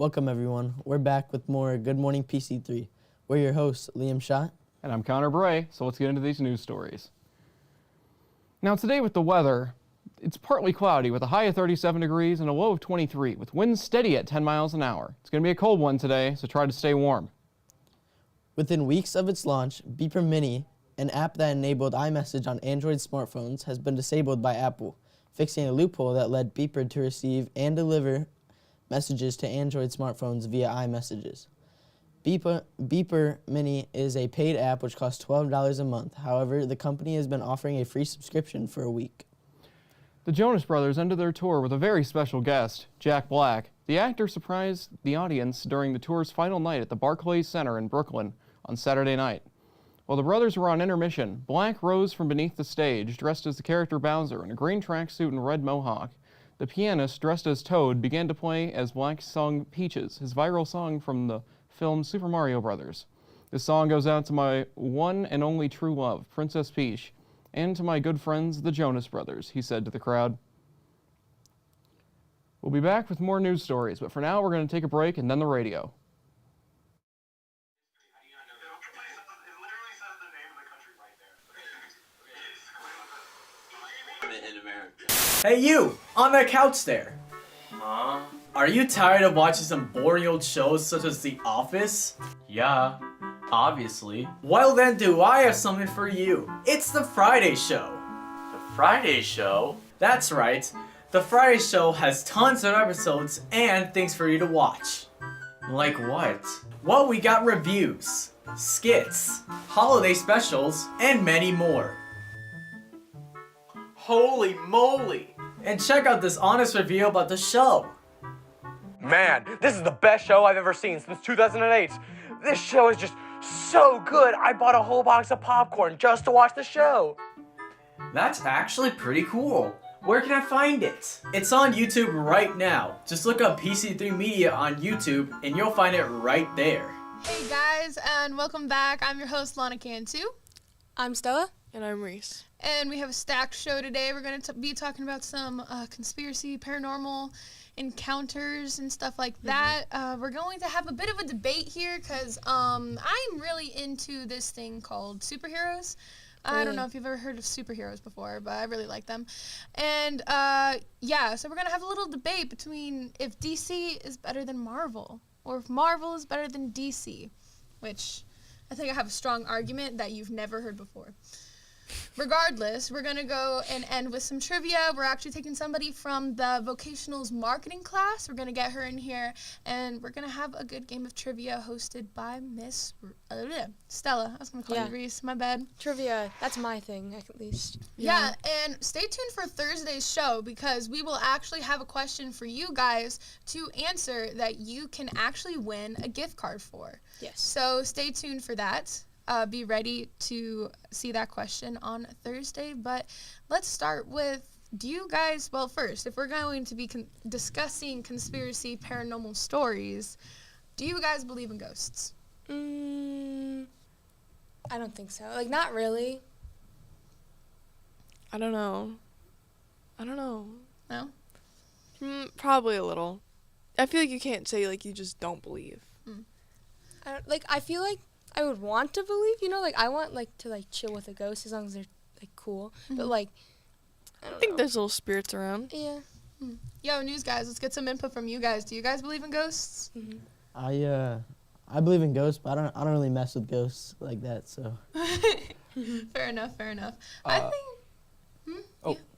Welcome, everyone. We're back with more Good Morning PC3. We're your hosts, Liam Schott. And I'm Connor Bray, so let's get into these news stories. Now today with the weather, it's partly cloudy with a high of 37 degrees and a low of 23, with winds steady at 10 miles an hour. It's going to be a cold one today, so try to stay warm. Within weeks of its launch, Beeper Mini, an app that enabled iMessage on Android smartphones, has been disabled by Apple, fixing a loophole that led Beeper to receive and deliver messages to Android smartphones via iMessages. Beeper Mini is a paid app which costs $12 a month. However, the company has been offering a free subscription for a week. The Jonas Brothers ended their tour with a very special guest, Jack Black. The actor surprised the audience during the tour's final night at the Barclays Center in Brooklyn on Saturday night. While the brothers were on intermission, Black rose from beneath the stage, dressed as the character Bowser in a green tracksuit and red mohawk. The pianist, dressed as Toad, began to play as Black sung Peaches, his viral song from the film Super Mario Brothers. This song goes out to my one and only true love, Princess Peach, and to my good friends, the Jonas Brothers, he said to the crowd. We'll be back with more news stories, but for now we're going to take a break and then the radio. Hey you, on that couch there. Huh? Are you tired of watching some boring old shows such as The Office? Yeah, obviously. Well then do I have something for you. It's The Friday Show. The Friday Show? That's right. The Friday Show has tons of episodes and things for you to watch. Like what? Well, we got reviews, skits, holiday specials, and many more. Holy moly! And check out this honest review about the show. Man, this is the best show I've ever seen since 2008. This show is just so good. I bought a whole box of popcorn just to watch the show. That's actually pretty cool. Where can I find it? It's on YouTube right now. Just look up PC3 Media on YouTube and you'll find it right there. Hey guys, and welcome back. I'm your host, Lana Cantu. I'm Stella. And I'm Reese. And we have a stacked show today. We're going to be talking about some conspiracy, paranormal encounters and stuff like that. We're going to have a bit of a debate here because I'm really into this thing called superheroes. I don't know if you've ever heard of superheroes before, but I really like them. And yeah, so we're going to have a little debate between if DC is better than Marvel or if Marvel is better than DC, which I think I have a strong argument that you've never heard before. Regardless, we're going to go and end with some trivia. We're actually taking somebody from the Vocationals marketing class. We're going to get her in here, and we're going to have a good game of trivia hosted by Miss Stella. I was going to call you Reese. My bad. Trivia, that's my thing, at least. Yeah, and stay tuned for Thursday's show because we will actually have a question for you guys to answer that you can actually win a gift card for. Yes. So stay tuned for that. Be ready to see that question on Thursday. But let's start with, do you guys, well, first, if we're going to be discussing conspiracy paranormal stories, do you guys believe in ghosts? I don't think so. Like, not really. I don't know. No? Probably a little. I feel like you can't say, like, you just don't believe. I feel like I would want to believe, like, I want, like, to, like, chill with a ghost as long as they're, like, cool. But, like, I think there's little spirits around. Yeah. Yo, news guys, let's get some input from you guys. Do you guys believe in ghosts? I believe in ghosts, but I don't really mess with ghosts like that, so. Fair enough. I think...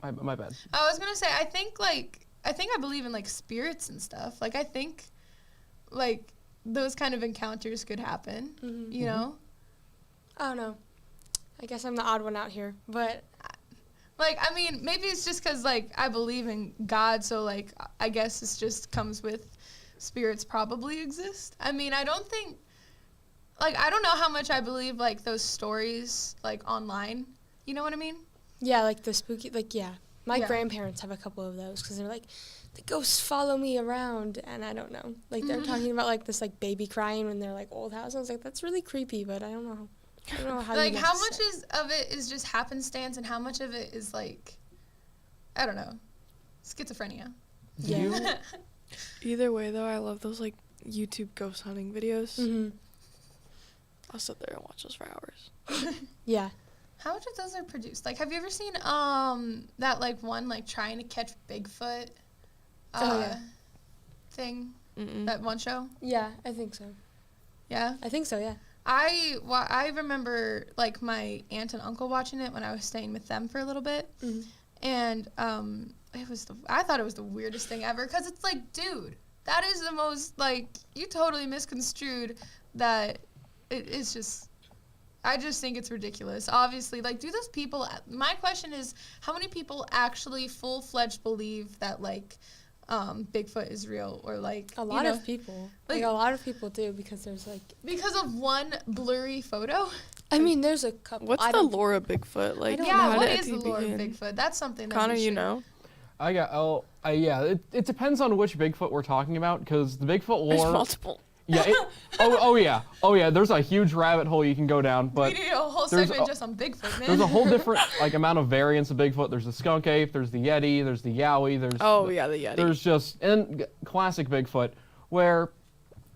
My bad. I was going to say, I think I believe in, like, spirits and stuff. Like, I think, like, those kind of encounters could happen, you know? I don't know. I guess I'm the odd one out here, but... Like, I mean, maybe it's just because, like, I believe in God, so, like, I guess it just comes with spirits probably exist. I mean, I don't think... Like, I don't know how much I believe, like, those stories, like, online. You know what I mean? Yeah, like, the spooky... Like, yeah. My grandparents have a couple of those, because they're like... The ghosts follow me around, and I don't know. Like, they're talking about, like, this, like, baby crying in their, like, old house. I was like, that's really creepy, but I don't know. I don't know how like, how much of it is just happenstance, and how much of it is, like, I don't know, schizophrenia? Yeah. Either way, though, I love those, like, YouTube ghost hunting videos. Mm-hmm. I'll sit there and watch those for hours. Yeah. How much of those are produced? Like, have you ever seen that like one like trying to catch Bigfoot thing? Mm-mm. That one show? Yeah, I think so. Yeah. I think so, yeah. I remember like my aunt and uncle watching it when I was staying with them for a little bit, and I thought it was the weirdest thing ever, because it's like, dude, that is the most, like, you totally misconstrued that. It's just, I just think it's ridiculous. Obviously, like, do those people, my question is, how many people actually full-fledged believe that, like, Bigfoot is real, or like a lot of people. Like a lot of people do, because there's like, because of one blurry photo. I mean, there's a couple. What's the lore of Bigfoot? Like, yeah, how what did is it the lore of begin? Bigfoot? That's something that Connor, we you should- know? Yeah, it depends on which Bigfoot we're talking about, because the Bigfoot There's lore. multiple. Yeah. Oh yeah. There's a huge rabbit hole you can go down, but we need a whole there's segment a- just on Bigfoot, man. there's a whole different like amount of variants of Bigfoot. There's the skunk ape, there's the yeti, there's the yowie, there's Oh, yeah, the Yeti. there's just and classic Bigfoot, where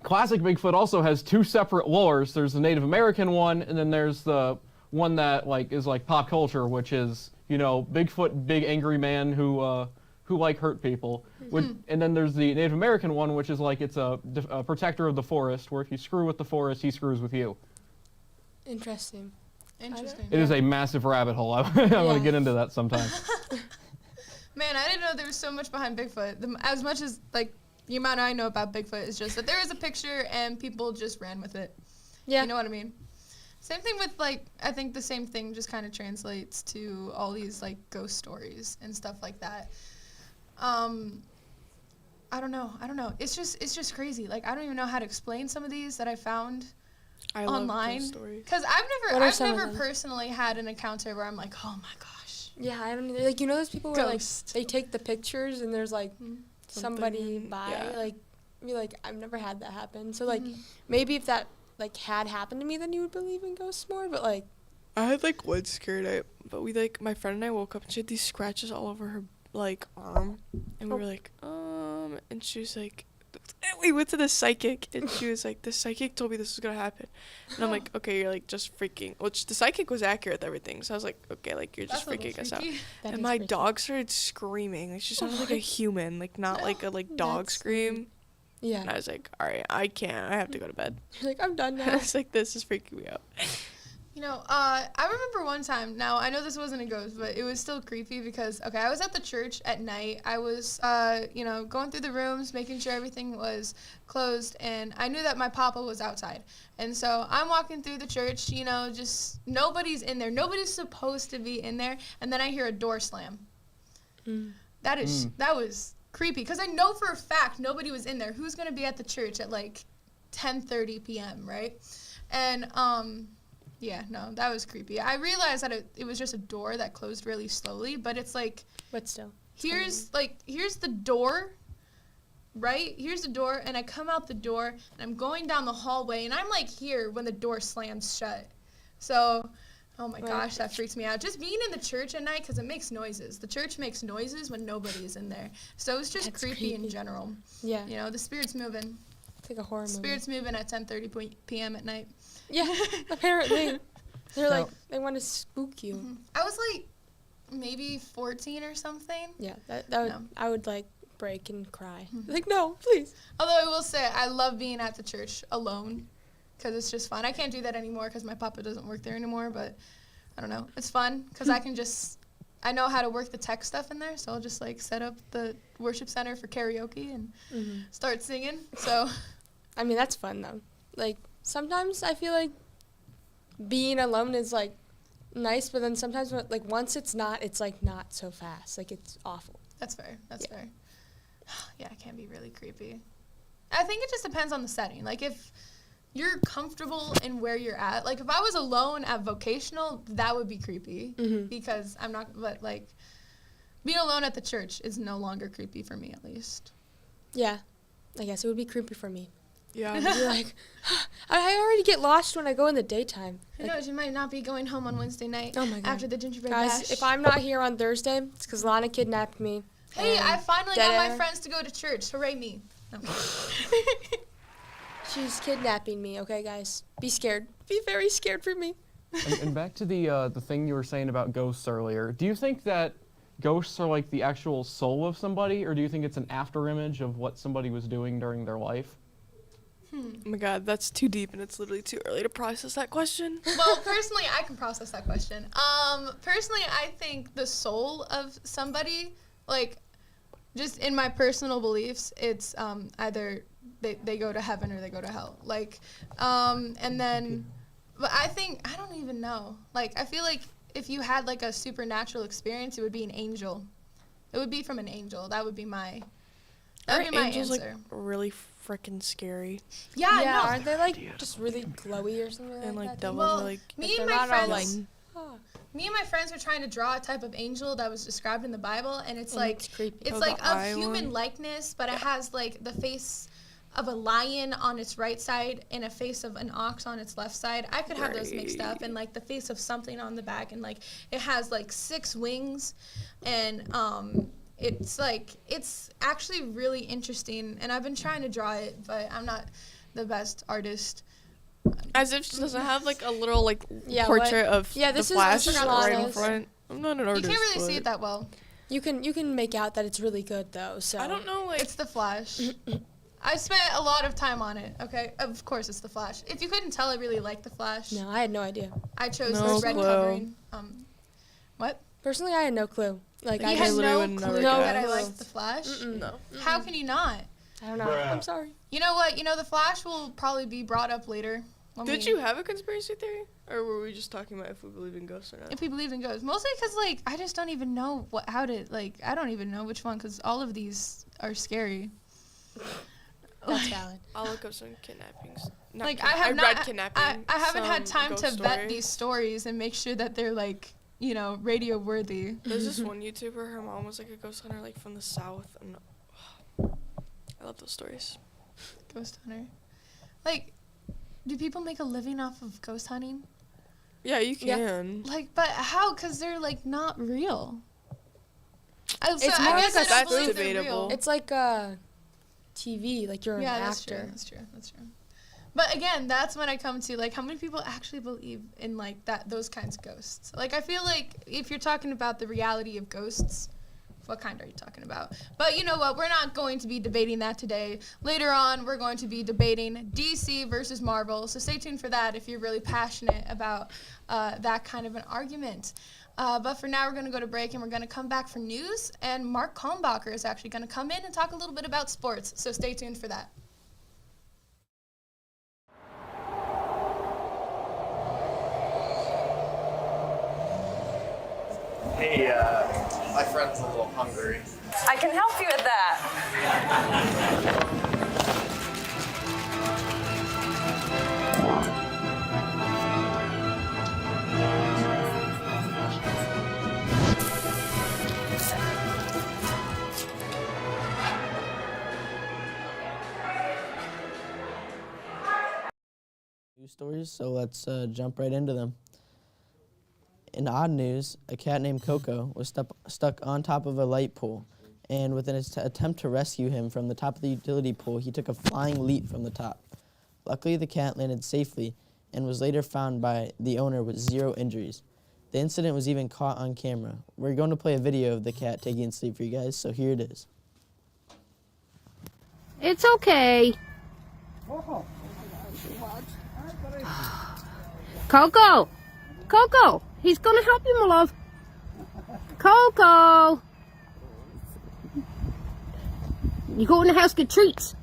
classic Bigfoot also has two separate lores. There's the Native American one, and then there's the one that like is like pop culture, which is, you know, Bigfoot, big angry man who like hurt people. And then there's the Native American one, which is like it's a protector of the forest, where if you screw with the forest, he screws with you. Interesting. Interesting. It is a massive rabbit hole. I want to get into that sometime. Man, I didn't know there was so much behind Bigfoot. As much as like the amount I know about Bigfoot is just that there was a picture and people just ran with it. Yeah. You know what I mean? Same thing with like, I think the same thing just kind of translates to all these like ghost stories and stuff like that. I don't know. It's just crazy. Like, I don't even know how to explain some of these that I found I online. love ghost stories. Because What are I've some of never them? personally had an encounter where I'm like, oh my gosh. Yeah, I don't either. Like, you know those people where like Ghost. they take the pictures and there's like somebody Something, by, yeah. like, you're like, I've never had that happen. So like maybe if that like had happened to me, then you would believe in ghosts more. But like, I had like one scare night, but we like, my friend and I woke up and she had these scratches all over her like arm, and we were like, and she was like, we went to the psychic, and she was like, the psychic told me this was gonna happen, and I'm like, okay, you're like just freaking, which the psychic was accurate with everything, so I was like, okay, like you're just That's a little freaking us out. freaky. that And is my freaky. dog started screaming, like she sounded like a human, like not like a like dog That's scream. Yeah. And I was like, all right, I can't, I have to go to bed. You're like, I'm done I now. was like, this is freaking me out. You know, I remember one time, now I know this wasn't a ghost, but it was still creepy because, okay, I was at the church at night. I was, going through the rooms, making sure everything was closed, and I knew that my papa was outside. And so I'm walking through the church, you know, just nobody's in there. Nobody's supposed to be in there. And then I hear a door slam. That was creepy because I know for a fact nobody was in there. Who's going to be at the church at like 10:30 p.m., right? And, yeah, no, that was creepy. I realized that it was just a door that closed really slowly, but it's like, But still. here's the door, right? Here's the door, and I come out the door, and I'm going down the hallway, and I'm like here when the door slams shut. So, oh my gosh, that freaks me out. Just being in the church at night, because it makes noises. The church makes noises when nobody is in there. So it's just That's creepy in creepy. general. Yeah. You know, the spirit's moving. It's like a horror movie. Spirit's moving at 10:30 p.m. at night. Yeah, apparently. They're No. like, they want to spook you. I was like maybe 14 or something. Yeah, that would, No. I would like break and cry. Like, no, please. Although I will say I love being at the church alone because it's just fun. I can't do that anymore because my papa doesn't work there anymore, but I don't know. It's fun because I know how to work the tech stuff in there, so I'll just like set up the worship center for karaoke and start singing. So, I mean, that's fun though. Like, sometimes I feel like being alone is like nice, but then sometimes like once it's not so fast. Like, it's awful. that's fair. That's fair. Yeah, it can be really creepy. I think it just depends on the setting. Like, if you're comfortable in where you're at, like, if I was alone at vocational, that would be creepy because I'm not, but, like, being alone at the church is no longer creepy for me, at least. Yeah, I guess it would be creepy for me. Yeah. I'd be like, I already get lost when I go in the daytime. Who Like, knows, you might not be going home on Wednesday night Oh my God. after the gingerbread guys, bash. if I'm not here on Thursday, it's because Lana kidnapped me. Hey, and I finally dead got my air. friends to go to church. Hooray me. No. She's kidnapping me, okay, guys? Be scared. Be very scared for me. And back to the thing you were saying about ghosts earlier. Do you think that ghosts are like the actual soul of somebody, or do you think it's an afterimage of what somebody was doing during their life? Oh my god, that's too deep and it's literally too early to process that question. Well, personally, I can process that question. Personally, I think the soul of somebody, like, just in my personal beliefs, it's either they go to heaven or they go to hell. Like, and then, but I don't even know. Like, I feel like if you had like a supernatural experience, it would be an angel. It would be from an angel. That would be my Angels answer. like really freaking scary. Yeah, Yeah, no. aren't they like just really glowy or something And like like that? devils Well, are like me and they're my not all, friends, oh, me and my friends were trying to draw a type of angel that was described in the Bible, and it's and like it's creepy. it's Oh, like the of eye human one? likeness, but it has like the face of a lion on its right side and a face of an ox on its left side. I could have those mixed up, and like the face of something on the back, and like it has like 6 wings, and it's actually really interesting, and I've been trying to draw it, but I'm not the best artist. as if she doesn't have like a little like Yeah, portrait what? of Yeah, the this is Flash Mr. right in Lana's. front. I'm not an You artist. can't really see but it that well. You can make out that it's really good though. So I don't know, like It's the Flash. I spent a lot of time on it, okay? Of course it's the Flash. If you couldn't tell, I really like the Flash. No, I had no idea. I chose No this red clue. covering. What? Personally, I had no clue. Like You I had just, literally no would never clue guess. that I No. liked the Flash? no. How can you not? I don't know. I'm sorry. You know what? You know, the Flash will probably be brought up later. when Did we- you have a conspiracy theory, or were we just talking about if we believe in ghosts or not? If we believed in ghosts. Mostly because, like, I just don't even know I don't even know which one, because all of these are scary. That's valid. I'll look up some kidnappings. Not Like, kidna- I have read not, kidnapping. I haven't had some time to ghost vet stories. these stories and make sure that they're, like, you know, radio worthy. There's this one YouTuber. Her mom was like a ghost hunter, like from the south, and I love those stories. Ghost hunter. Like, do people make a living off of ghost hunting? Yeah, you Yeah. can. Like, but how? Because they're, like, not real. It's more I guess like I a don't believe they're debatable. real. It's like TV. Like you're Yeah, an that's actor. true. That's true. That's true. But again, that's when I come to like how many people actually believe in like those kinds of ghosts. Like I feel like if you're talking about the reality of ghosts, what kind are you talking about? But you know what? We're not going to be debating that today. Later on, we're going to be debating DC versus Marvel. So stay tuned for that if you're really passionate about that kind of an argument. But for now, we're going to go to break, and we're going to come back for news. And Mark Kalmbacher is actually going to come in and talk a little bit about sports. So stay tuned for that. Hey, my friend's a little hungry. I can help you with that. News stories, so let's jump right into them. In odd news, a cat named Coco was stuck on top of a light pole, and with an attempt to rescue him from the top of the utility pole, he took a flying leap from the top. Luckily, the cat landed safely and was later found by the owner with 0 injuries. The incident was even caught on camera. We're going to play a video of the cat taking a sleep for you guys, so here it is. It's okay. Coco! Coco! He's gonna help you, my love. Coco! You go in the house, get treats.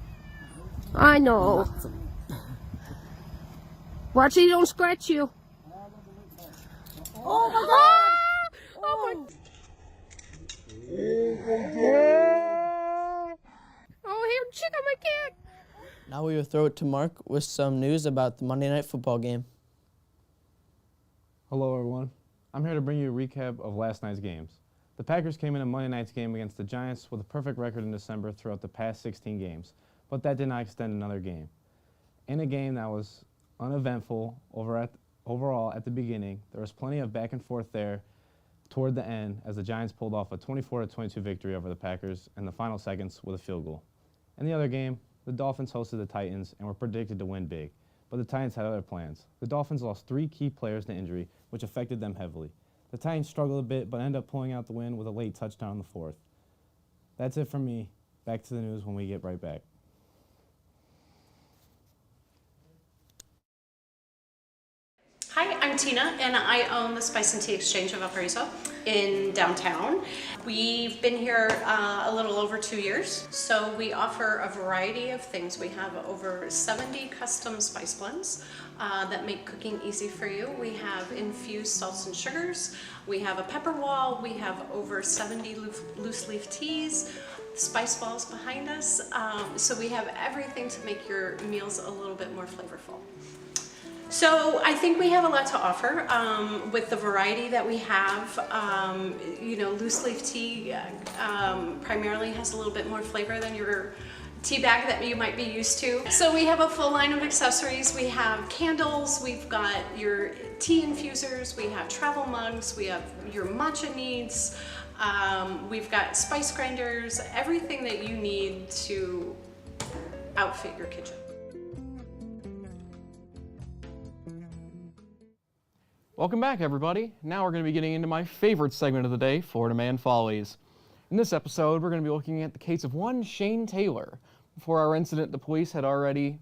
I know. Watch he don't scratch you. Oh my God! Oh my... Oh, here, check out my cat. Now we will throw it to Mark with some news about the Monday Night Football game. Hello, everyone. I'm here to bring you a recap of last night's games. The Packers came in a Monday night's game against the Giants with a perfect record in December throughout the past 16 games, but that did not extend another game. In a game that was uneventful overall at the beginning, there was plenty of back and forth there toward the end as the Giants pulled off a 24-22 victory over the Packers in the final seconds with a field goal. In the other game, The Dolphins hosted the Titans and were predicted to win big, but the Titans had other plans. The Dolphins lost 3 key players to injury, which affected them heavily. The Titans struggled a bit, but ended up pulling out the win with a late touchdown in the 4th. That's it from me. Back to the news when we get right back. Hi, I'm Tina, and I own the Spice and Tea Exchange of Valparaiso in downtown. We've been here a little over 2 years, so we offer a variety of things. We have over 70 custom spice blends that make cooking easy for you. We have infused salts and sugars. We have a pepper wall. We have over 70 loose leaf teas, spice balls behind us. So we have everything to make your meals a little bit more flavorful. So I think we have a lot to offer with the variety that we have. Loose leaf tea primarily has a little bit more flavor than your tea bag that you might be used to. So we have a full line of accessories. We have candles, we've got your tea infusers, we have travel mugs, we have your matcha needs, we've got spice grinders, everything that you need to outfit your kitchen. Welcome back, everybody. Now we're going to be getting into my favorite segment of the day, Florida Man Follies. In this episode, we're going to be looking at the case of one Shane Taylor. Before our incident, the police had already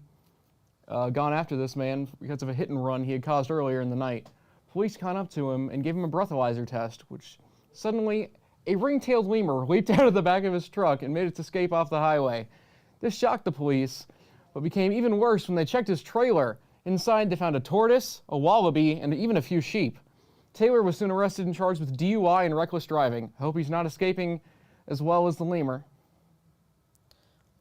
gone after this man because of a hit and run he had caused earlier in the night. Police caught up to him and gave him a breathalyzer test, which suddenly a ring-tailed lemur leaped out of the back of his truck and made its escape off the highway. This shocked the police, but became even worse when they checked his trailer. Inside, they found a tortoise, a wallaby, and even a few sheep. Taylor was soon arrested and charged with DUI and reckless driving. I hope he's not escaping as well as the lemur.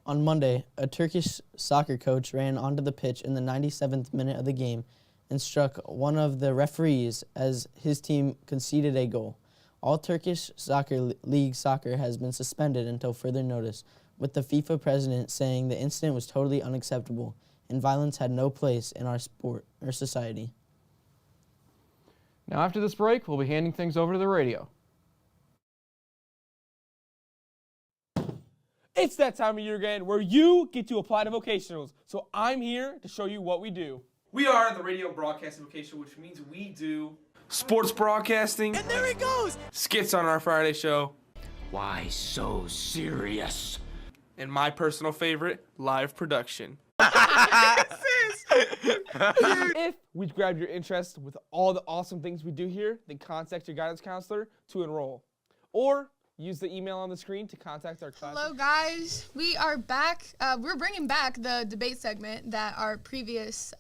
On Monday, a Turkish soccer coach ran onto the pitch in the 97th minute of the game and struck one of the referees as his team conceded a goal. All Turkish League soccer has been suspended until further notice, with the FIFA president saying the incident was totally unacceptable and violence had no place in our sport or society. Now after this break, we'll be handing things over to the radio. It's that time of year again where you get to apply to vocationals. So I'm here to show you what we do. We are the radio broadcasting vocation, which means we do sports broadcasting. And there he goes! Skits on our Friday show. Why so serious? And my personal favorite, live production. If we grabbed your interest with all the awesome things we do here, then contact your guidance counselor to enroll. Or use the email on the screen to contact our class. Hello guys, we are back. We're bringing back the debate segment that our previous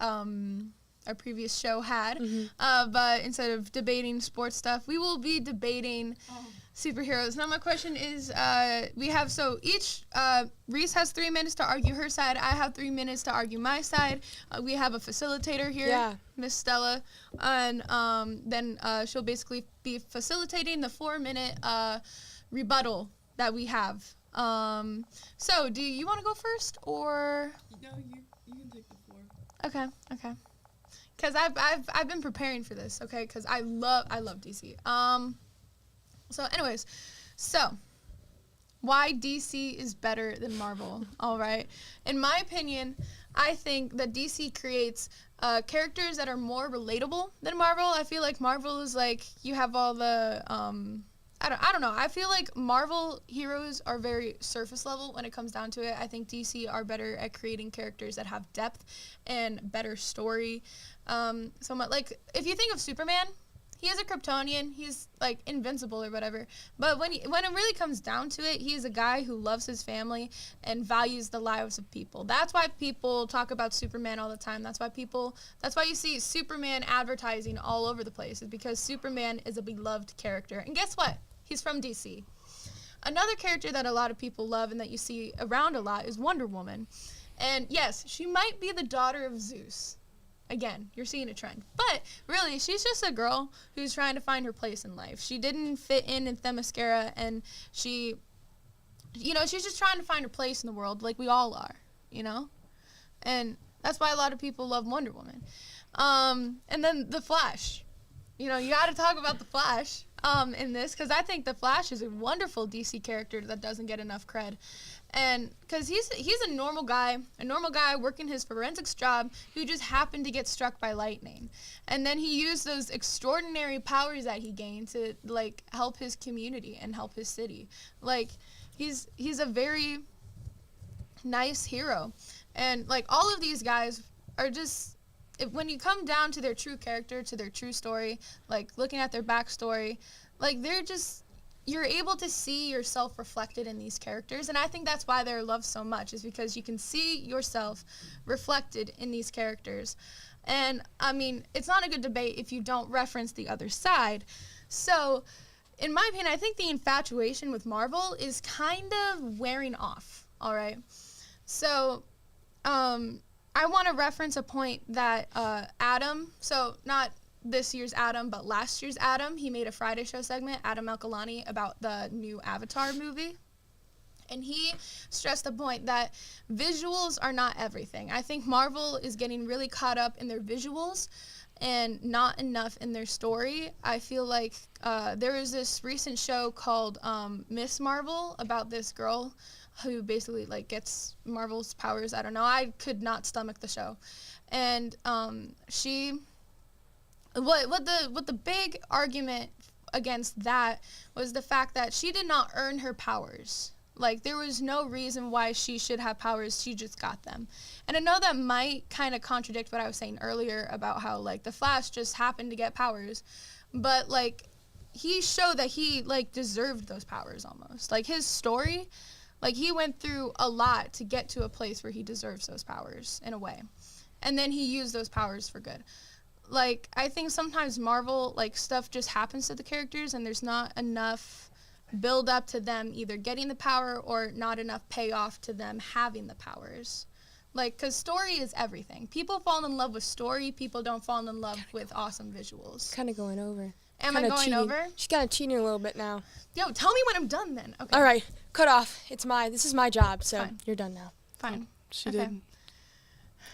show had. But instead of debating sports stuff, we will be debating superheroes. Now my question is, Reese has 3 minutes to argue her side. I have 3 minutes to argue my side. We have a facilitator here, Miss Stella, and then she'll basically be facilitating the 4-minute rebuttal that we have. So do you want to go first, or? No, you can take the floor. Okay. Because I've been preparing for this, okay? Because I love DC. So anyways, why DC is better than Marvel? All right. In my opinion, I think that DC creates characters that are more relatable than Marvel. I feel like Marvel is like, you have all the I don't know. I feel like Marvel heroes are very surface level when it comes down to it. I think DC are better at creating characters that have depth and better story. Like, if you think of Superman, he is a Kryptonian. He's like invincible or whatever. But when it really comes down to it, he is a guy who loves his family and values the lives of people. That's why people talk about Superman all the time. That's why you see Superman advertising all over the place, is because Superman is a beloved character. And guess what? He's from DC. Another character that a lot of people love and that you see around a lot is Wonder Woman. And yes, she might be the daughter of Zeus. Again, you're seeing a trend. But really, she's just a girl who's trying to find her place in life. She didn't fit in Themyscira, and she's just trying to find her place in the world like we all are, And that's why a lot of people love Wonder Woman. And then The Flash. You got to talk about The Flash. in this, because I think the Flash is a wonderful DC character that doesn't get enough cred. And because he's a normal guy working his forensics job who just happened to get struck by lightning. And then he used those extraordinary powers that he gained to, like, help his community and help his city. Like, he's a very nice hero. And, like, all of these guys are just, when you come down to their true character, to their true story, like, looking at their backstory, like, they're just, you're able to see yourself reflected in these characters. And I think that's why they're loved so much, is because you can see yourself reflected in these characters. And, I mean, it's not a good debate if you don't reference the other side. So, in my opinion, I think the infatuation with Marvel is kind of wearing off, all right? So, I want to reference a point that Adam, so not this year's Adam, but last year's Adam, he made a Friday show segment, Adam Elkalani, about the new Avatar movie. And he stressed the point that visuals are not everything. I think Marvel is getting really caught up in their visuals and not enough in their story. I feel like there was this recent show called Miss Marvel about this girl who basically, like, gets Marvel's powers. I don't know. I could not stomach the show. And what the big argument against that was the fact that she did not earn her powers. Like, there was no reason why she should have powers. She just got them. And I know that might kind of contradict what I was saying earlier about how, like, the Flash just happened to get powers. But, like, he showed that he, like, deserved those powers almost. Like, his story, like, he went through a lot to get to a place where he deserves those powers in a way. And then he used those powers for good. Like, I think sometimes Marvel, like, stuff just happens to the characters and there's not enough build up to them either getting the power or not enough payoff to them having the powers. Like, because story is everything. People fall in love with story. People don't fall in love with awesome visuals. Kind of going over. Am I going over? She's kind of cheating a little bit now. Yo, tell me when I'm done then. Okay. All right, cut off. This is my job, so you're done now. Fine. She did.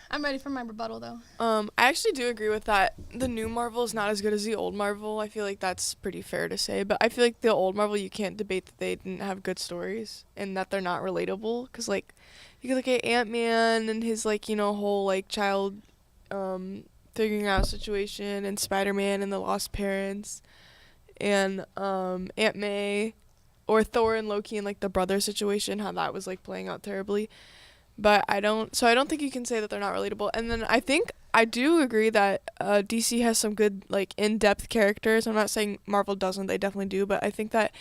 I'm ready for my rebuttal, though. I actually do agree with that. The new Marvel is not as good as the old Marvel. I feel like that's pretty fair to say. But I feel like the old Marvel, you can't debate that they didn't have good stories and that they're not relatable. Because, like, you could look at Ant-Man and his, like, you know, whole, like, child figuring out situation, and Spider-Man and the lost parents, and Aunt May, or Thor and Loki and, like, the brother situation, how that was, like, playing out terribly. But I don't think you can say that they're not relatable. And then I do agree that DC has some good, like, in-depth characters. I'm not saying Marvel doesn't, they definitely do, but I think that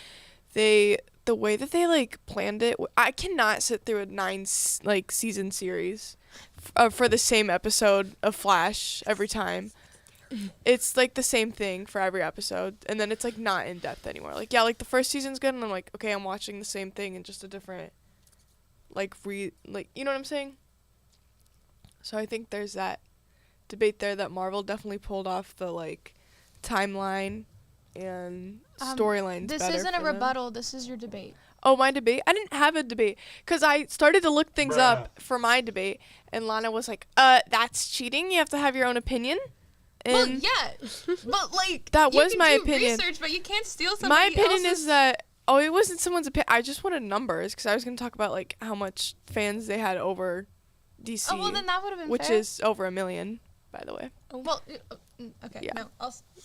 the way that they, like, planned it, I cannot sit through a 9 season series for the same episode of Flash every time. It's, like, the same thing for every episode, and then it's, like, not in-depth anymore. Like, yeah, like, the first season's good, and I'm like, okay, I'm watching the same thing in just a different, you know what I'm saying? So I think there's that debate there that Marvel definitely pulled off the, like, timeline and storylines better. This isn't a rebuttal. This is your debate. Oh, my debate? I didn't have a debate because I started to look things up for my debate, and Lana was like, that's cheating. You have to have your own opinion. And well, yeah, but, like, that was my you can opinion. do research, but you can't steal somebody My opinion else's. is that it wasn't someone's opinion. I just wanted numbers because I was going to talk about, like, how much fans they had over DC. Oh, well, then that would have been which fair. is over 1 million, by the way. Well, okay, Yeah. no,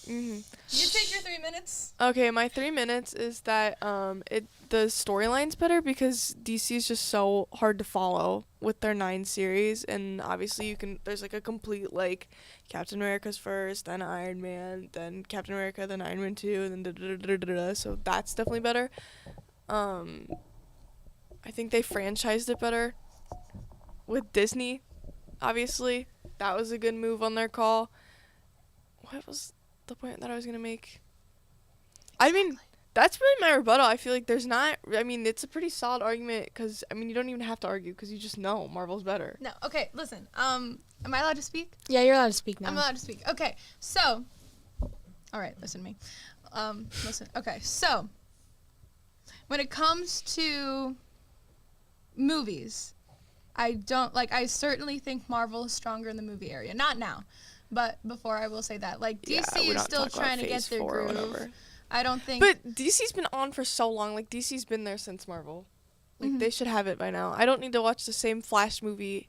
You take your 3 minutes. Okay, my 3 minutes is that the storyline's better because DC is just so hard to follow with their 9 series, and obviously there's, like, a complete, like, Captain America's first, then Iron Man, then Captain America, then Iron Man 2, and then so that's definitely better. I think they franchised it better with Disney, obviously. That was a good move on their call. What was the point that I was going to make? I mean, that's really my rebuttal. I feel like it's a pretty solid argument because, you don't even have to argue because you just know Marvel's better. No, okay, listen. Am I allowed to speak? Yeah, you're allowed to speak now. I'm allowed to speak. Okay, so, all right, listen to me. Listen, okay, so, when it comes to movies, I certainly think Marvel is stronger in the movie area. Not now, but before, I will say that. Like, DC is still trying to get their groove. I don't think. But DC's been on for so long. Like, DC's been there since Marvel. Like, they should have it by now. I don't need to watch the same Flash movie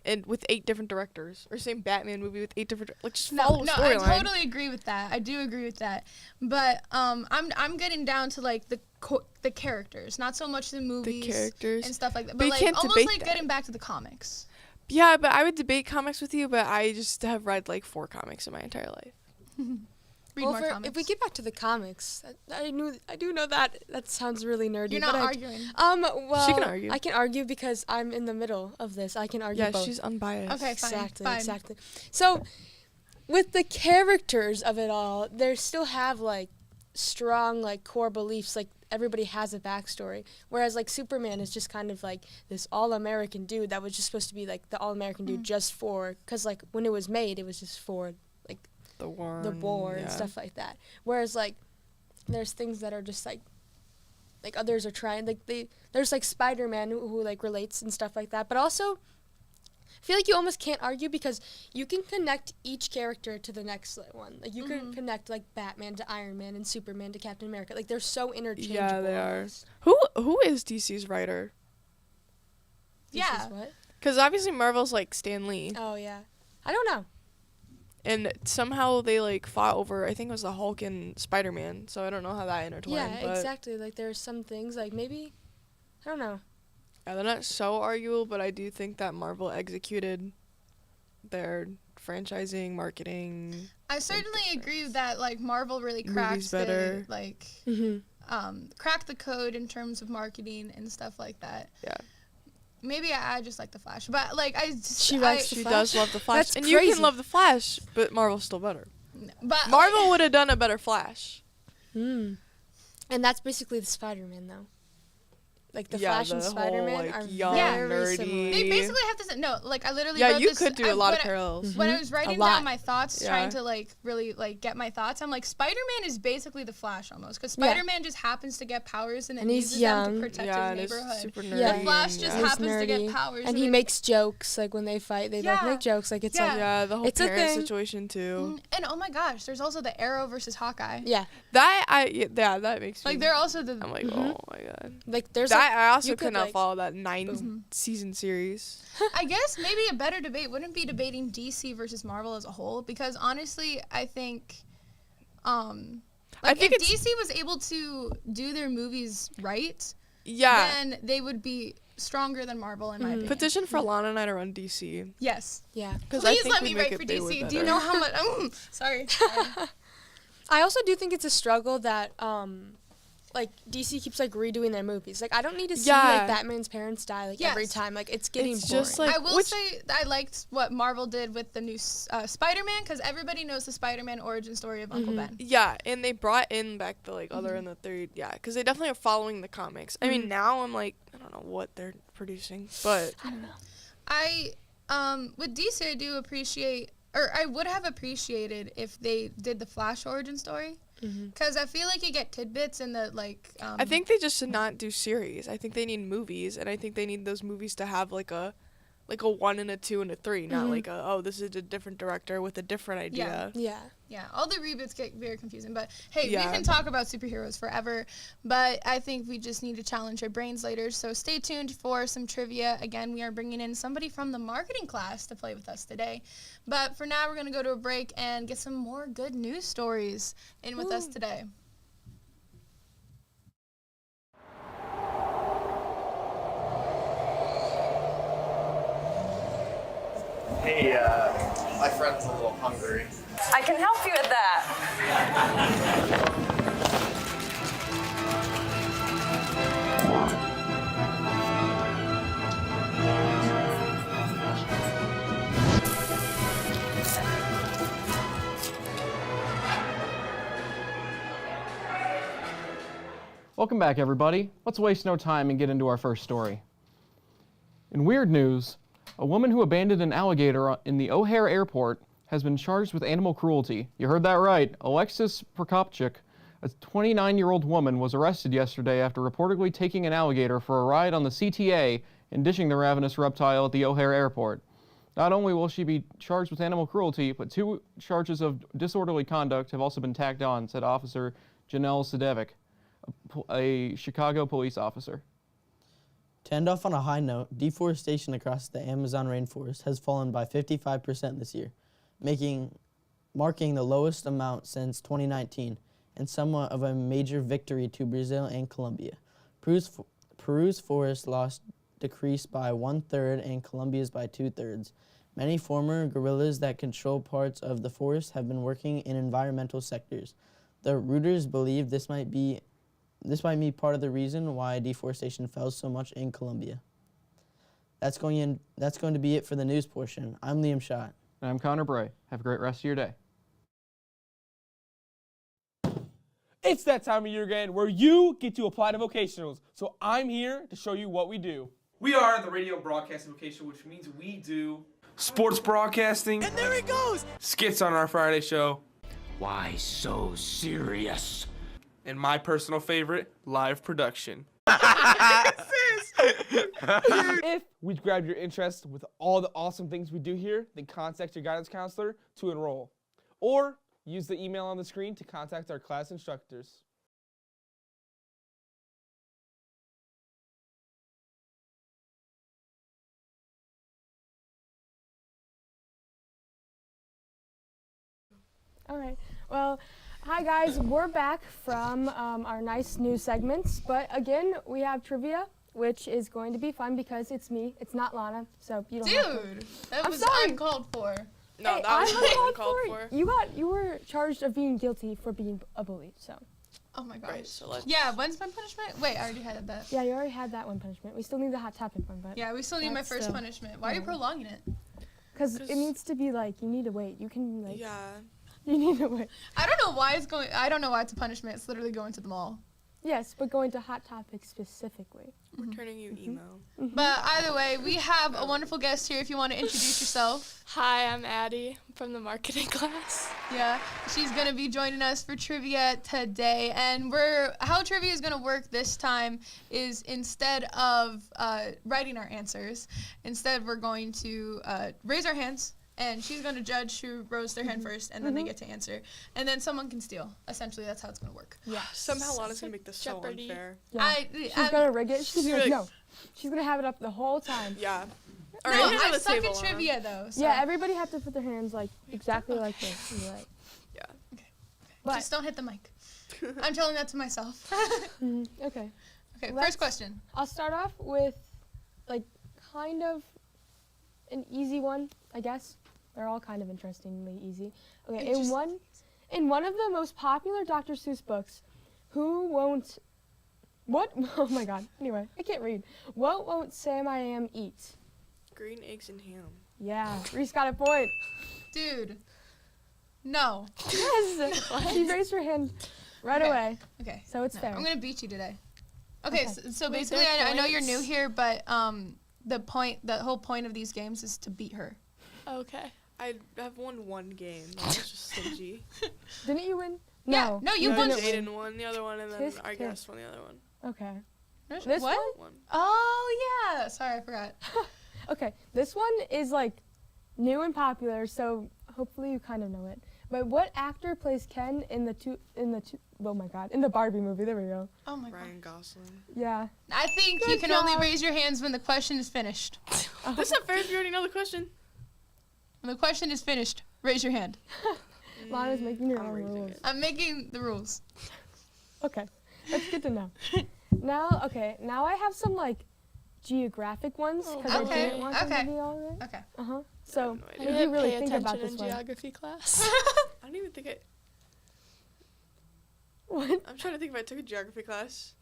and with 8 different directors, or same Batman movie with 8 different, like, just follow a storyline. I totally agree with that. I do agree with that. But I'm getting down to like the characters, not so much the movies, characters and stuff like that. But But you like can't almost debate like that. getting back to the comics. Yeah, but I would debate comics with you, but I just have read like 4 comics in my entire life. Read more comics. If we get back to the comics, I do know that sounds really nerdy. You're not but arguing. Well, She can argue. I can argue because I'm in the middle of this. I can argue Yeah, both. she's unbiased. Okay, fine. Exactly, fine. exactly. So, with the characters of it all, they still have like strong like core beliefs. Like everybody has a backstory. Whereas like Superman is just kind of like this all-American dude that was just supposed to be like the all-American dude just for, because like when it was made, it was just for like the war and stuff like that. Whereas like there's things that are just like others are trying, like there's like Spider-Man who like relates and stuff like that. But also I feel like you almost can't argue because you can connect each character to the next one. Like you can connect like Batman to Iron Man and Superman to Captain America. Like they're so interchangeable. Yeah, they are. almost. Who is DC's writer? Yeah. What? Because obviously Marvel's like Stan Lee, Oh yeah. I don't know. and somehow they like fought over. I think it was the Hulk and Spider-Man. So I don't know how that intertwined. Yeah, but exactly. Like there's some things like maybe I don't know. Yeah, they're not so arguable, but I do think that Marvel executed their franchising, marketing. I certainly agree that like Marvel really Movies cracks better. the like Mm-hmm. cracked the code in terms of marketing and stuff like that. Yeah. Maybe I just like the Flash, but like I just She likes the She Flash? does love the Flash, That's and you crazy. can love the Flash, but Marvel's still better. but Marvel would have done a better Flash. And that's basically the Spider-Man though. Like the Yeah, Flash and the whole, Spider-Man like, are young, very nerdy. similar. They basically have to say no. Like I literally Yeah, wrote you this, could do a lot of parallels. When I was writing lot. down my thoughts, Yeah. trying to like really like get my thoughts, I'm like Spider-Man is basically the Flash almost, because Yeah. Spider-Man just happens to get powers and then And he's uses them young. to protect Yeah, his and it's neighborhood. super Yeah. nerdy. The Flash and, just yeah. He's happens to get nerdy. powers, And he then- makes jokes like when they fight. They both Yeah. make jokes. Like it's Yeah. like Yeah, the whole it's a parent thing. situation too. And oh my gosh, there's also the Arrow versus Hawkeye. Yeah, That makes me. Like they're also the. I'm like, oh my god. like there's That I also you could could, not like- follow that 9-season series. I guess maybe a better debate wouldn't be debating DC versus Marvel as a whole, because honestly, I think, think if it's- DC was able to do their movies right, Yeah. then they would be stronger than Marvel in my opinion. Petition for Lana and I to run DC. Yes. yeah. Because I Please think let we'd me make write it for way DC. Do you better. know how much? Sorry. I also do think it's a struggle that like DC keeps like redoing their movies. Like I don't need to see Yeah. like Batman's parents die like every Yes. time. Like it's getting It's boring. just, like, I will which- say I liked what Marvel did with the new Spider-Man, because everybody knows the Spider-Man origin story of Uncle Ben. Yeah, and they brought in back the like other and the third. Yeah, because they definitely are following the comics. I mean, now I'm like, I don't know what they're producing, but I don't know. I with DC I do appreciate, or I would have appreciated if they did the Flash origin story, because I feel like you get tidbits in the like. I think they just should not do series. I think they need movies, and I think they need those movies to have like a 1 and a 2 and a 3, not like this is a different director with a different idea. Yeah, all the reboots get very confusing. But hey, Yeah. we can talk about superheroes forever, but I think we just need to challenge our brains later. So stay tuned for some trivia. Again, we are bringing in somebody from the marketing class to play with us today. But for now, we're going to go to a break and get some more good news stories in with us today. Hey, my friend's a little hungry. I can help you with that. Welcome back, everybody. Let's waste no time and get into our first story. In weird news, a woman who abandoned an alligator in the O'Hare Airport has been charged with animal cruelty. You heard that right. Alexis Prokopchuk, a 29-year-old woman, was arrested yesterday after reportedly taking an alligator for a ride on the CTA and dishing the ravenous reptile at the O'Hare Airport. Not only will she be charged with animal cruelty, but 2 charges of disorderly conduct have also been tacked on, said Officer Janelle Sedevic, a Chicago police officer. To end off on a high note, deforestation across the Amazon rainforest has fallen by 55% this year, marking the lowest amount since 2019, and somewhat of a major victory to Brazil and Colombia. Peru's forest loss decreased by 1/3 and Colombia's by 2/3. Many former guerrillas that control parts of the forest have been working in environmental sectors. The Reuters believe this might be part of the reason why deforestation fell so much in Colombia. That's going to be it for the news portion. I'm Liam Schott. And I'm Connor Bray. Have a great rest of your day. It's that time of year again where you get to apply to vocationals. So I'm here to show you what we do. We are the radio broadcasting vocation, which means we do sports broadcasting. And there he goes! Skits on our Friday show. Why so serious? And my personal favorite, live production. If we grabbed your interest with all the awesome things we do here, then contact your guidance counselor to enroll. Or use the email on the screen to contact our class instructors. All right. Well, hi guys. We're back from our nice news segments, but again, we have trivia, which is going to be fun because it's me. It's not Lana, so you don't. Dude, that was uncalled for. No, hey, that was I'm uncalled for. You were charged of being guilty for being a bully. So. Oh my gosh. Right, so yeah, when's my punishment? Wait, I already had that. Yeah, you already had that one punishment. We still need the hot topic one, but. Yeah, we still need my first punishment. Why are you prolonging it? Because it needs to be like you need to wait. You can like. Yeah. You need to wait. I don't know why it's a punishment. It's literally going to the mall. Yes, but going to Hot Topic specifically. We're turning you emo. But either way, we have a wonderful guest here if you want to introduce yourself. Hi, I'm Addie from the marketing class. Yeah, she's going to be joining us for trivia today. And how trivia is going to work this time is instead of writing our answers, instead we're going to raise our hands. And she's going to judge who rose their hand first, and then they get to answer. And then someone can steal. Essentially, that's how it's going to work. Yeah. Somehow Lana's going to make this Jeopardy. so unfair. Yeah. She's going to rig it. She's going to no. She's going to have it up the whole time. Yeah. All right, I suck at trivia, though. So. Yeah, everybody have to put their hands like exactly like this. And be like, yeah. Okay. But just don't hit the mic. I'm telling that to myself. Okay. Okay, first question. I'll start off with like kind of an easy one, I guess. They're all kind of interestingly easy. Okay, in one of the most popular Dr. Seuss books, what? Oh my God. Anyway, I can't read. What won't Sam I Am eat? Green eggs and ham. Yeah, Reese got a point. Dude. No. Yes. She raised her hand right away. Okay. So it's fair. I'm gonna beat you today. Okay. So basically, I know you're new here, but the whole point of these games is to beat her. Okay. I have won one game. That was just stingy. Didn't you win? Yeah. No, you won. Jaden won the other one, and then Tisk, our guest won the other one. Okay. This one? Oh, yeah. Sorry, I forgot. Okay. This one is like new and popular, so hopefully you kind of know it. But what actor plays Ken in the Barbie movie? There we go. Oh my God. Ryan Gosling. Yeah. I think you can only raise your hands when the question is finished. That's not fair if you already know the question. When the question is finished, raise your hand. Lana's making her own rules. I'm making the rules. Okay. That's good to know. Now I have some like geographic ones because I didn't want them to be all right. Okay. So I you didn't really pay think about attention this in one. geography class. I don't even think I... What? I'm trying to think if I took a geography class.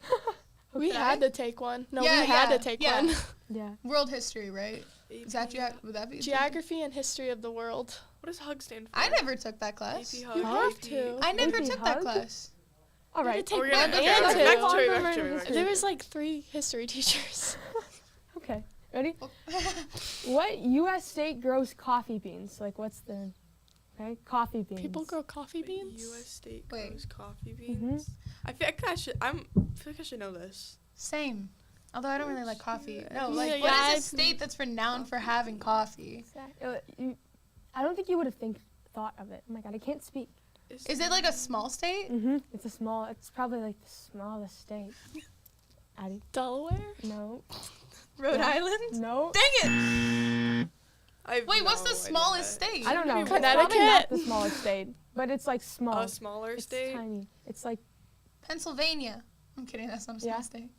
We had to take one. No, Yeah, we had to take one. Yeah. World history, right? Is that would that be Geography and history of the world. What does HUG stand for? I never took that class. AP You HUG. have to. I never AP took that HUG? class. All right. Take Okay, one okay, and okay, two. back to trivia, back to trivia, back to There trivia. was like 3 history teachers. Okay. Ready? What U.S. state grows coffee beans? Like, what's the... Okay, coffee beans. People grow coffee beans? U.S. state Wait. grows coffee beans. I feel like I should know this. Same. Although I don't really like coffee. No, Yeah, like, yeah, what is a I've- state that's renowned for having coffee? I don't think you would have thought of it. Oh my God, I can't speak. Is it like a small state? It's probably like the smallest state. Addie? Delaware? No. Rhode Island? No. Dang it! Wait, what's the smallest state? I don't know. It's Connecticut? probably not the smallest state, but it's like small. A smaller state? It's tiny. It's like Pennsylvania. I'm kidding, that's not a small state.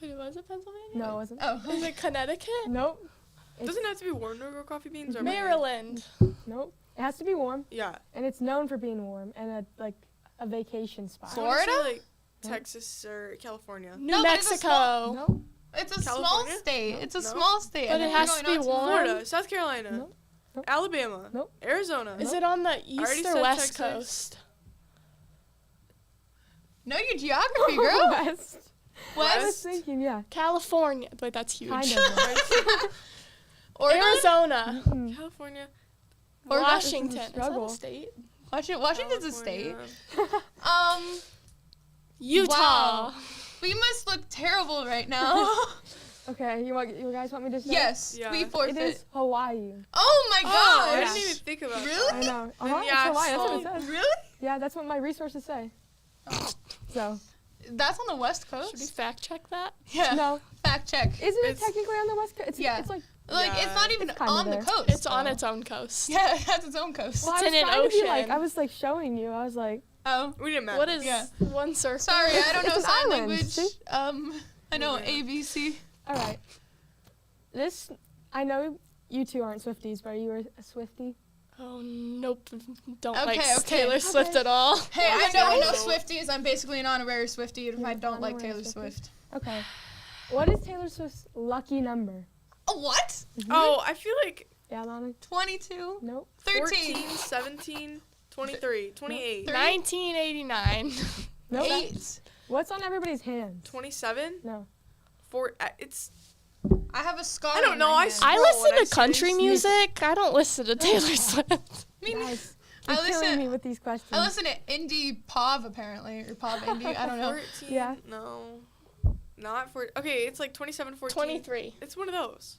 Wait, was it Pennsylvania? no, it wasn't. Oh. Is it Connecticut? Nope. Doesn't it have to be warm to grow coffee beans? Or Maryland. Nope. It has to be warm. Yeah. And it's known for being warm and a vacation spot. So I wanna say, Florida? like Texas or California. New Mexico. Nope. It's a California? small state. It's a No. small state. But I it think we're has to going be on warm. Florida, South Carolina, Nope. Nope. Alabama, Nope. Arizona. Is it on the already east or said west Texas. coast? Know your geography, girl. West. I was West. thinking, yeah. California. Wait, that's huge. Kind of. Oregon? Arizona. California. Oregon? Washington. Is that struggle. a state? Washington's a state. California. Utah. Wow. We must look terrible right now. Okay, you guys want me to say? Yes, Yeah. we forfeit. It is Hawaii. Oh my Oh, I gosh. didn't even think about Really? I know. Then, It's yeah, Hawaii. That's what it so- says. Really? Yeah, that's what my resources say. So, That's on the West Should we Coast? fact check that? Yeah. no. Fact check. Isn't it It's- technically on the west coast? Yeah. It's like, Like, it's not even It's kinda on the there. coast. It's on though. its own coast. Yeah, it has its own coast. well, It's I in was an trying to be like, ocean. I was like showing you. I was like, Oh. We didn't matter. What is Yeah. one circle? Sorry, I don't know It's an sign island, language. see? I know Yeah. ABC. all right. This, I know you two aren't Swifties, but are you a Swiftie? Oh, nope. Don't Okay, like okay. Taylor Swift at all. Hey, I know enough So- Swifties. I'm basically an honorary Swiftie if I don't like honorary Taylor Swiftie. Swift. Okay. What is Taylor Swift's lucky number? A what? Oh, I feel like Yeah, Lana? 22? Nope. 13? 14, 17, 23, 28, 1989. Nope. 8? What's on everybody's hands? 27, No. 4. It's. I have a scar. I don't on know, my I hand. scroll I when listen I to see country this. music. I don't listen to Taylor Swift. Guys, I you're killing listen- me with these questions. I listen to indie pop apparently, or pop indie. I don't know. 14. Yeah. No. Not 4. Okay, it's like 27, 14. 23. It's one of those.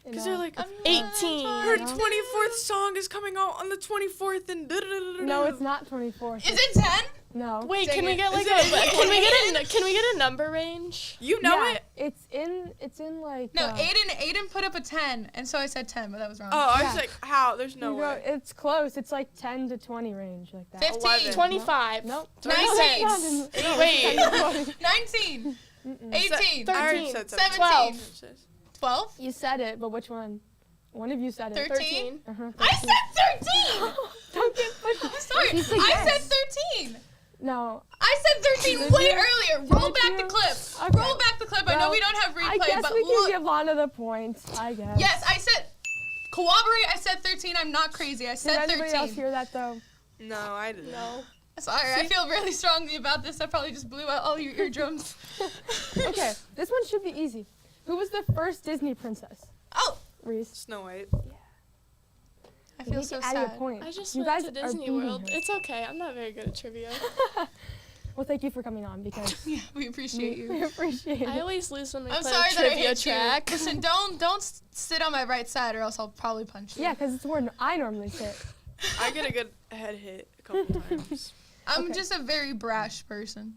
You Because know. they're like, 18. her 24th song is coming out on the 24th and No, it's not 24. Is it 10? No. Wait, Dang can we it. get like Is it can we get a number range? You know Yeah, it? It's in like. No, Aiden put up a 10, and so I said 10, but that was wrong. Oh, I was Yeah. like, how? There's no you go, way. it's close. It's like 10 to 20 range, like that. 15. 11. 25. Nope. 19. No, Wait. 19. 18. I already 13, said 17. 12. You said it, but which one? One of you said it. 13. Uh-huh, I said 13! Don't get pushy. I'm sorry. You said I yes. said 13. No. I said 13 Did way you? earlier. Roll Did back you? the clip. Okay. Roll back the clip. I know Well, we don't have I replay, guess but we can look. give Lana the points. I guess. Yes, I said. Corroborate. I said 13. I'm not crazy. I Did said anybody 13. else hear that though? No, I didn't. No. Sorry, I feel really strongly about this. I probably just blew out all your eardrums. Okay, this one should be easy. Who was the first Disney princess? Oh, Reese. Snow White. I You feel need so to add your sad. point. I just you went guys to are Disney beating World. her. It's okay. I'm not very good at trivia. Well, thank you for coming on because Yeah, we appreciate we you. appreciate I it. always lose when we I'm play sorry a that I trivia hit track. you. Listen, don't sit on my right side, or else I'll probably punch you. Yeah, because it's where I normally sit. I get a good head hit a couple times. I'm Okay. just a very brash person.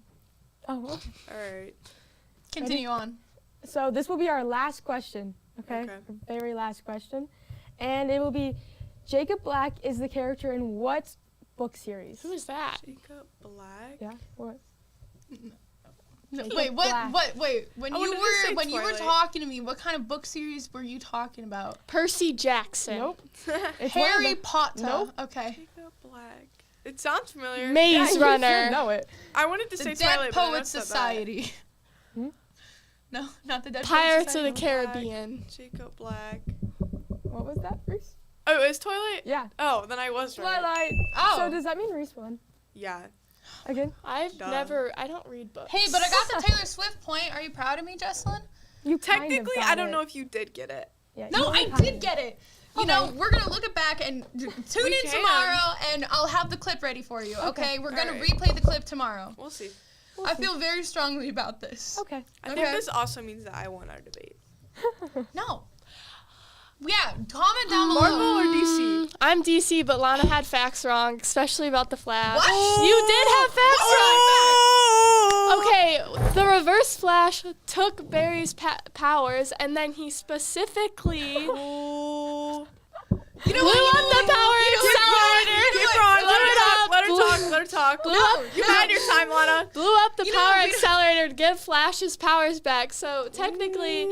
Oh, okay. Alright. Continue on. So this will be our last question, okay? Okay. Our very last question. And it will be, Jacob Black is the character in what book series? Who is that? Jacob Black? Yeah, what? No, Jacob wait, Black. wait. When I you wanted to say were Twilight. talking to me, what kind of book series were you talking about? Percy Jackson. Nope. It's one of Harry the- Potter. Nope. Okay. Jacob Black. It sounds familiar. Maze Yeah, you Runner. should know it. I wanted to The say Dead Twilight, but I Poets messed up that. Society. Hmm? No, not the Dead Pirates of Poets the Society. Caribbean. Jacob Black. What was that, Reese? Oh, it was Twilight? Yeah. Oh, then I was right. Twilight. Oh. So does that mean Reese won? Yeah. Again? I've Duh. I don't read books. Hey, but I got the Taylor Swift point. Are you proud of me, Jesselyn? You kind of Technically, got I don't it. know if you did get it. Yeah, No, you I kind did of. get it. You know, we're gonna look it back and tune We in can. tomorrow, and I'll have the clip ready for you. Okay, we're gonna Alright. replay the clip tomorrow. We'll see. I feel very strongly about this. Okay. I think this also means that I won our debate. No. Yeah, comment down below. Marvel or DC? I'm DC, but Lana had facts wrong, especially about the Flash. What? You did have facts wrong. Okay, the Reverse Flash took Barry's powers, and then he specifically blew up the power accelerator. Let her talk. You had your time, Lana. Blew up the power accelerator to give Flash his powers back. So technically,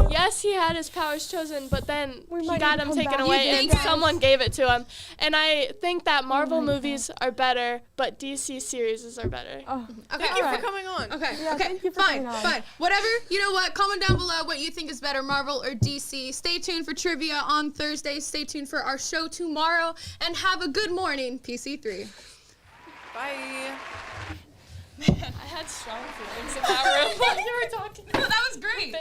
yes, he had his powers chosen, but then he got them taken away, and someone gave it to him. And I think that Marvel movies are better, but DC series are better. Okay, Thank you for coming on. Okay, Yeah, okay, thank you for fine, coming on. fine. Whatever, you know what? Comment down below what you think is better, Marvel or DC. Stay tuned for trivia on Thursday. Stay tuned for our show tomorrow, and have a good morning, PC3. Bye. I had strong feelings in that room while you were talking. That was great.